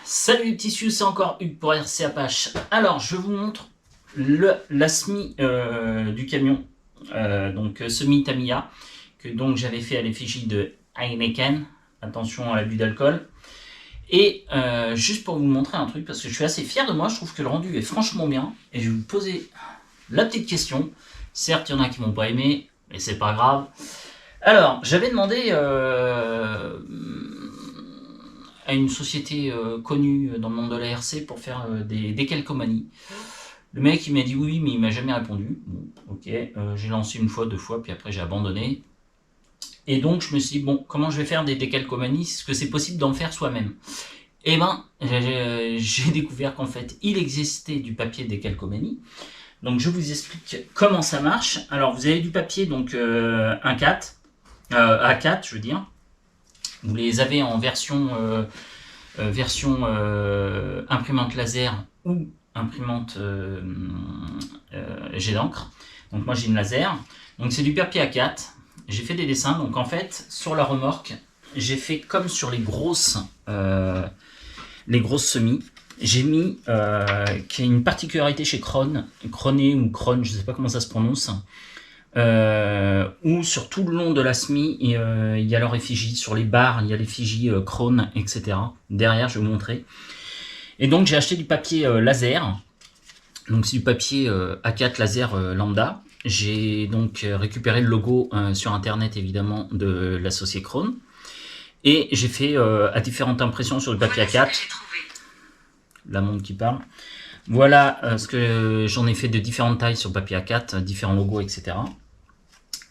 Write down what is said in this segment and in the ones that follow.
Salut les petits cieux, c'est encore Hugues pour RC Apache. Alors, je vous montre la SMI du camion, donc SMI Tamiya, que donc j'avais fait à l'effigie de Heineken. Attention à l'abus d'alcool. Et juste pour vous montrer un truc, parce que je suis assez fier de moi, je trouve que le rendu est franchement bien. Et je vais vous poser la petite question. Certes, il y en a qui m'ont pas aimé, mais c'est pas grave. Alors, j'avais demandé à une société connue dans le monde de la RC pour faire des décalcomanies. Le mec il m'a dit oui, mais il m'a jamais répondu. Bon, ok, j'ai lancé une fois, deux fois, puis après j'ai abandonné. Et donc je me suis dit, bon, comment je vais faire des décalcomanies? Est-ce que c'est possible d'en faire soi-même? Eh ben, j'ai découvert qu'en fait, il existait du papier décalcomanie. Donc je vous explique comment ça marche. Alors vous avez du papier, donc A4, je veux dire. Vous les avez en version imprimante laser ou imprimante jet d'encre. Donc moi j'ai une laser. Donc c'est du papier A4. J'ai fait des dessins. Donc en fait sur la remorque, j'ai fait comme sur les grosses semis. J'ai mis qui est une particularité chez Krone ou Krone, je ne sais pas comment ça se prononce. Où sur tout le long de la SMI il y a leur effigie, sur les barres il y a l'effigie Krone, etc. Derrière je vais vous montrer. Et donc j'ai acheté du papier laser, donc c'est du papier A4 laser lambda. J'ai donc récupéré le logo sur internet évidemment de l'associé Krone, et j'ai fait à différentes impressions sur le papier A4. La montre qui parle. Voilà ce que j'en ai fait de différentes tailles sur papier A4, différents logos, etc.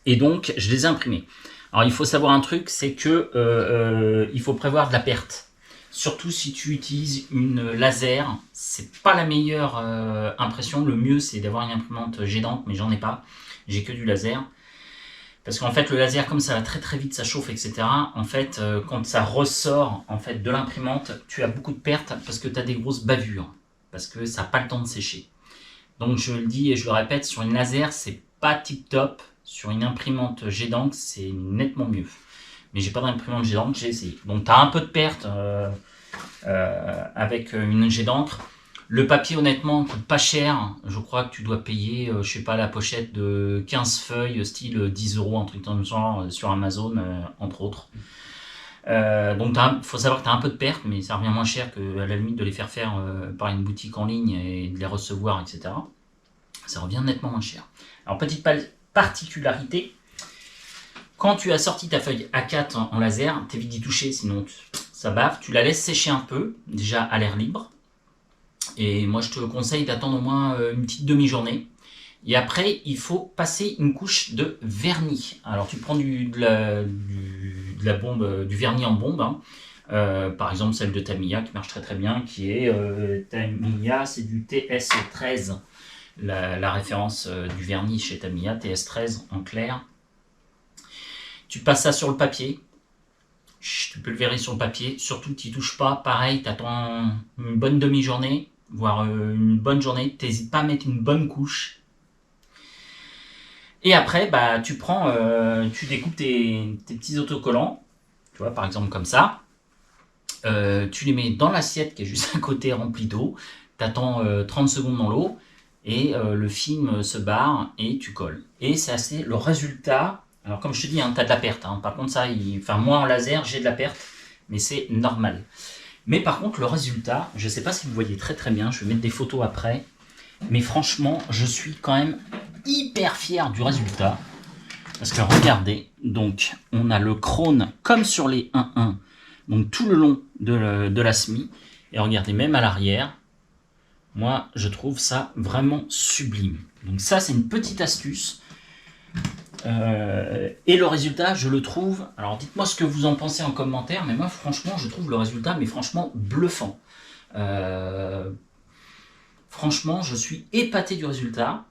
Et donc, je les ai imprimés. Alors, il faut savoir un truc, c'est que il faut prévoir de la perte. Surtout si tu utilises une laser, c'est pas la meilleure impression. Le mieux, c'est d'avoir une imprimante jet d'encre, mais j'en ai pas. J'ai que du laser. Parce qu'en fait, le laser, comme ça va très très vite, ça chauffe, etc. En fait, quand ça ressort en fait de l'imprimante, tu as beaucoup de pertes parce que tu as des grosses bavures. Parce que ça n'a pas le temps de sécher. Donc, je le dis et je le répète, sur une laser, c'est pas tip top. Sur une imprimante jet d'encre, c'est nettement mieux. Mais j'ai pas d'imprimante jet d'encre, j'ai essayé. Donc tu as un peu de perte avec une jet d'encre. Le papier honnêtement coûte pas cher. Je crois que tu dois payer, je sais pas, la pochette de 15 feuilles, style 10 €, un truc dans le genre, sur Amazon, entre autres. Donc il faut savoir que tu as un peu de perte, mais ça revient moins cher que à la limite de les faire par une boutique en ligne et de les recevoir, etc. Ça revient nettement moins cher. Alors petite particularité, quand tu as sorti ta feuille A4 en laser, t'évites d'y toucher, sinon ça bave. Tu la laisses sécher un peu, déjà à l'air libre. Et moi, je te conseille d'attendre au moins une petite demi-journée. Et après, il faut passer une couche de vernis. Alors, tu prends de la bombe, du vernis en bombe. Hein. Par exemple, celle de Tamiya qui marche très très bien, qui est Tamiya, c'est du TS13. La référence du vernis chez Tamiya, TS13 en clair. Tu passes ça sur le papier. Tu peux le verrer sur le papier. Surtout, tu n'y touches pas. Pareil, tu attends une bonne demi-journée, voire une bonne journée. Tu n'hésites pas à mettre une bonne couche. Et après, bah, tu découpes tes petits autocollants. Tu vois, par exemple comme ça. Tu les mets dans l'assiette qui est juste à côté remplie d'eau. Tu attends 30 secondes dans l'eau. Et le film se barre et tu colles. Et c'est assez le résultat. Alors comme je te dis, hein, tu as de la perte. Hein. Par contre, moi en laser, j'ai de la perte, mais c'est normal. Mais par contre, le résultat, je ne sais pas si vous voyez très très bien, je vais mettre des photos après. Mais franchement, je suis quand même hyper fier du résultat. Parce que regardez, donc on a le Krone comme sur les 1.1, donc tout le long de la SMI. Et regardez, même à l'arrière. Moi, je trouve ça vraiment sublime. Donc ça, c'est une petite astuce. Et le résultat, je le trouve... Alors, dites-moi ce que vous en pensez en commentaire. Mais moi, franchement, je trouve le résultat, mais franchement, bluffant. Franchement, je suis épaté du résultat.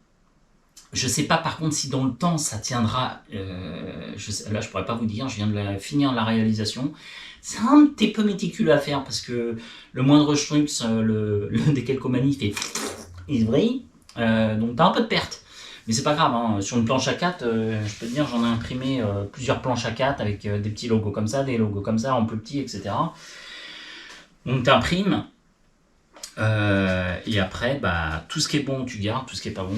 Je ne sais pas, par contre, si dans le temps, ça tiendra. Là, je ne pourrais pas vous dire. Je viens de finir la réalisation. C'est un petit peu méticuleux à faire parce que le moindre truc, le décalcomanie fait il se brille. Donc tu as un peu de perte. Mais c'est pas grave, hein. Sur une planche A4, je peux te dire, j'en ai imprimé plusieurs planches A4 avec des petits logos comme ça, des logos comme ça, en plus petit, etc. Donc tu imprimes, et après, bah, tout ce qui est bon, tu gardes, tout ce qui est pas bon,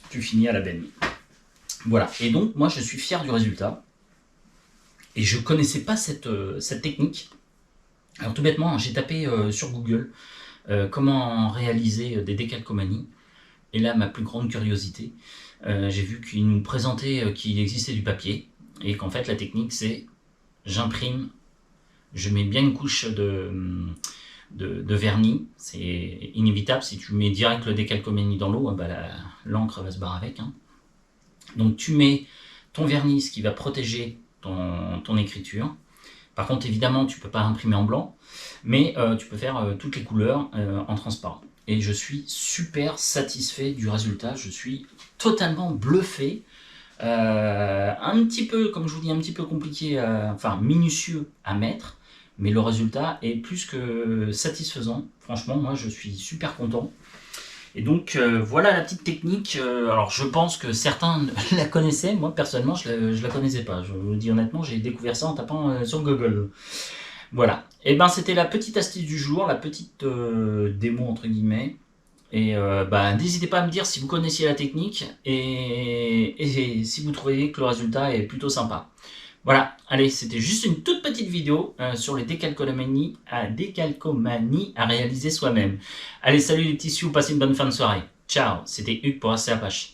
tu finis à la benne. Voilà, et donc moi je suis fier du résultat, et je connaissais pas cette technique. Alors tout bêtement, j'ai tapé sur Google comment réaliser des décalcomanies. Et là, ma plus grande curiosité, j'ai vu qu'il nous présentait qu'il existait du papier et qu'en fait la technique c'est j'imprime, je mets bien une couche de vernis, c'est inévitable, si tu mets direct le décalcomanie dans l'eau, bah, l'encre va se barrer avec. Hein. Donc tu mets ton vernis, ce qui va protéger ton écriture. Par contre évidemment tu peux pas imprimer en blanc, mais tu peux faire toutes les couleurs en transparent. Et je suis super satisfait du résultat, je suis totalement bluffé. Un petit peu, comme je vous dis, un petit peu compliqué, enfin minutieux à mettre, mais le résultat est plus que satisfaisant. Franchement, moi je suis super content. Et donc voilà la petite technique. Alors je pense que certains la connaissaient, moi personnellement je la connaissais pas. Je vous le dis honnêtement, j'ai découvert ça en tapant sur Google. Voilà, et ben c'était la petite astuce du jour, la petite démo entre guillemets. Et bah, n'hésitez pas à me dire si vous connaissiez la technique et si vous trouvez que le résultat est plutôt sympa. Voilà, allez, c'était juste une toute petite vidéo sur les décalcomanies à réaliser soi-même. Allez, salut les petits sioux, passez une bonne fin de soirée. Ciao, c'était Hugues pour AC Apache.